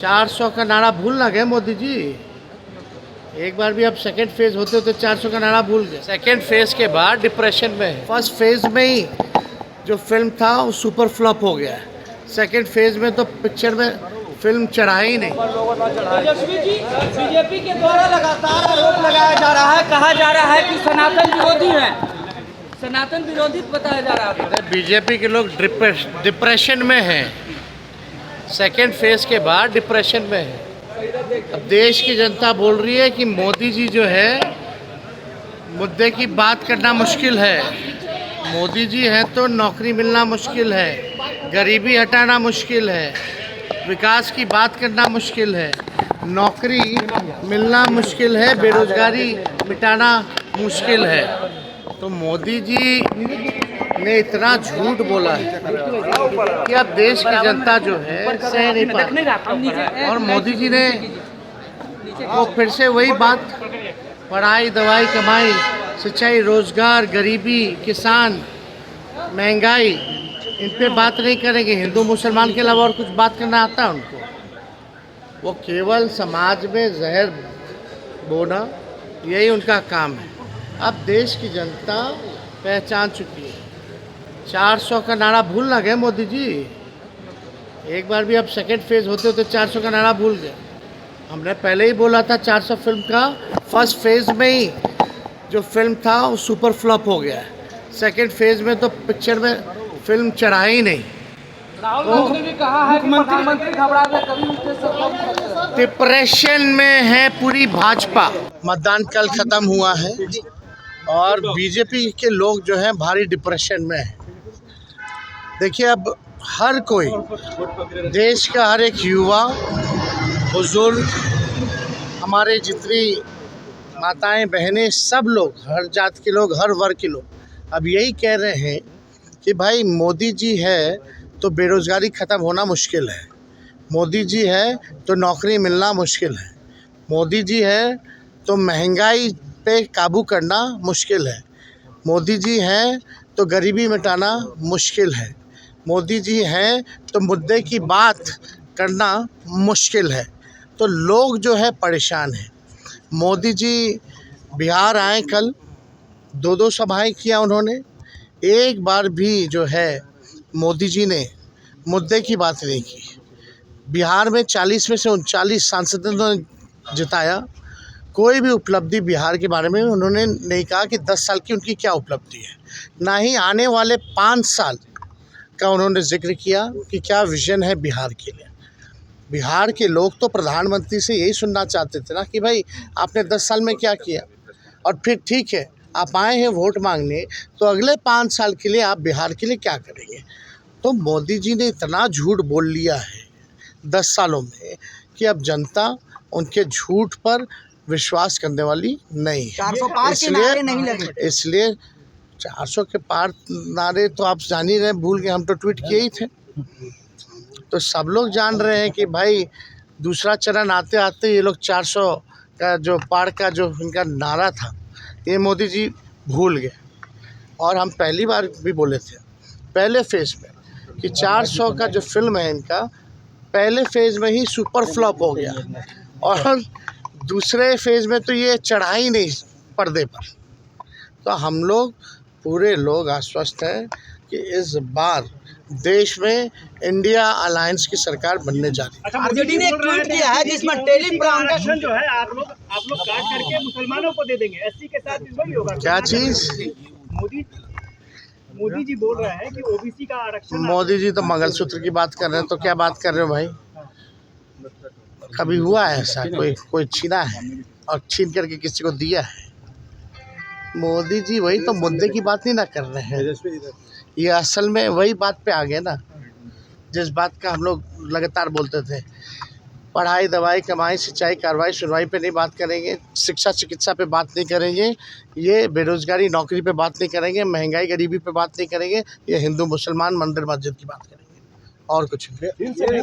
400 का नारा भूल ना गए मोदी जी। एक बार भी अब सेकेंड फेज होते होते 400 का नारा भूल गए। सेकेंड फेज के बाद डिप्रेशन में है। फर्स्ट फेज में ही जो फिल्म था वो सुपर फ्लॉप हो गया है। सेकेंड फेज में तो पिक्चर में फिल्म चढ़ा ही नहीं। बीजेपी के द्वारा लगातार आरोप लगाया जा रहा है, कहा जा रहा है कि सनातन विरोधी हैं, सनातन विरोधी बताया जा रहा है। बीजेपी के लोग डिप्रेशन में हैं। सेकेंड फेज के बाद डिप्रेशन में है। अब देश की जनता बोल रही है कि मोदी जी जो है मुद्दे की बात करना मुश्किल है। मोदी जी हैं तो नौकरी मिलना मुश्किल है, गरीबी हटाना मुश्किल है, विकास की बात करना मुश्किल है, नौकरी मिलना मुश्किल है, बेरोजगारी मिटाना मुश्किल है। तो मोदी जी ने इतना झूठ बोला है कि अब देश की जनता जो है सह नहीं पा। और मोदी जी ने वो फिर से वही बात, पढ़ाई दवाई कमाई सिंचाई रोजगार गरीबी किसान महंगाई, इन पे बात नहीं करेंगे। हिंदू मुसलमान के अलावा और कुछ बात करना आता है उनको? वो केवल समाज में जहर बोना, यही उनका काम है। अब देश की जनता पहचान चुकी है। 400 का नारा भूल ना गए मोदी जी। एक बार भी अब सेकेंड फेज होते होते 400 का नारा भूल गए। हमने पहले ही बोला था 400 फिल्म का फर्स्ट फेज में ही जो फिल्म था वो सुपर फ्लॉप हो गया है। सेकेंड फेज में तो पिक्चर में फिल्म चढ़ा ही नहीं। राहुल गांधी ने भी कहा है कि प्रधानमंत्री घबरा गए, कभी उनके सब डिप्रेशन में है पूरी भाजपा। मतदान कल खत्म हुआ है और बीजेपी के लोग जो हैं भारी डिप्रेशन में है। देखिए, अब हर कोई, देश का हर एक युवा, बुजुर्ग, हमारे जितनी माताएं बहनें, सब लोग, हर जात के लोग, हर वर्ग के लोग अब यही कह रहे हैं कि भाई मोदी जी है तो बेरोज़गारी ख़त्म होना मुश्किल है, मोदी जी है तो नौकरी मिलना मुश्किल है, मोदी जी है तो महंगाई पे काबू करना मुश्किल है, मोदी जी हैं तो गरीबी मिटाना मुश्किल है, मोदी जी हैं तो मुद्दे की बात करना मुश्किल है। तो लोग जो है परेशान हैं। मोदी जी बिहार आए, कल 2 सभाएं किया उन्होंने। एक बार भी जो है मोदी जी ने मुद्दे की बात नहीं की। बिहार में 40 में से 39 सांसदों ने जिताया। कोई भी उपलब्धि बिहार के बारे में उन्होंने नहीं कहा कि 10 साल की उनकी क्या उपलब्धि है, ना ही आने वाले 5 साल का उन्होंने जिक्र किया कि क्या विजन है बिहार के लिए। बिहार के लोग तो प्रधानमंत्री से यही सुनना चाहते थे ना कि भाई आपने 10 साल में क्या किया, और फिर ठीक है आप आए हैं वोट मांगने, तो अगले 5 साल के लिए आप बिहार के लिए क्या करेंगे। तो मोदी जी ने इतना झूठ बोल लिया है 10 सालों में कि अब जनता उनके झूठ पर विश्वास करने वाली नहीं है। 400 पार के नारे नहीं लगे। इसलिए 400 के पार नारे तो आप जान ही रहे, भूल गए, हम तो ट्वीट किए ही थे। तो सब लोग जान रहे हैं कि भाई दूसरा चरण आते आते ये लोग 400 का जो पार का जो इनका नारा था ये मोदी जी भूल गए। और हम पहली बार भी बोले थे पहले फेज़ में कि 400 का जो फिल्म है इनका पहले फेज़ में ही सुपर फ्लॉप हो गया, और दूसरे फेज़ में तो ये चढ़ा ही नहीं पर्दे पर। तो हम लोग पूरे लोग आश्वस्त हैं कि इस बार देश में इंडिया अलायंस की सरकार बनने जा रही है। आरजेडी ने एक ट्वीट किया है जिसमें टेलीप्रॉम्प्टर जो है आप लोग काट करके मुसलमानों को दे देंगे, एससी के साथ इस बार होगा। क्या चीज़? मोदी जी बोल रहे हैं कि ओबीसी का आरक्षण। मोदी जी तो मंगलसूत्र की बात कर रहे हैं, तो क्या बात कर रहे हो भाई? कभी हुआ है ऐसा? कोई छीना है और छीन करके किसी को दिया है? मोदी जी वही तो मुद्दे की बात नहीं ना कर रहे हैं। ये असल में वही बात पे आ गए ना जिस बात का हम लोग लगातार बोलते थे। पढ़ाई दवाई कमाई सिंचाई कार्रवाई सुनवाई पे नहीं बात करेंगे, शिक्षा चिकित्सा पे बात नहीं करेंगे, ये बेरोजगारी नौकरी पे बात नहीं करेंगे, महंगाई गरीबी पे बात नहीं करेंगे, ये हिंदू मुसलमान मंदिर मस्जिद की बात करेंगे, और कुछ नहीं।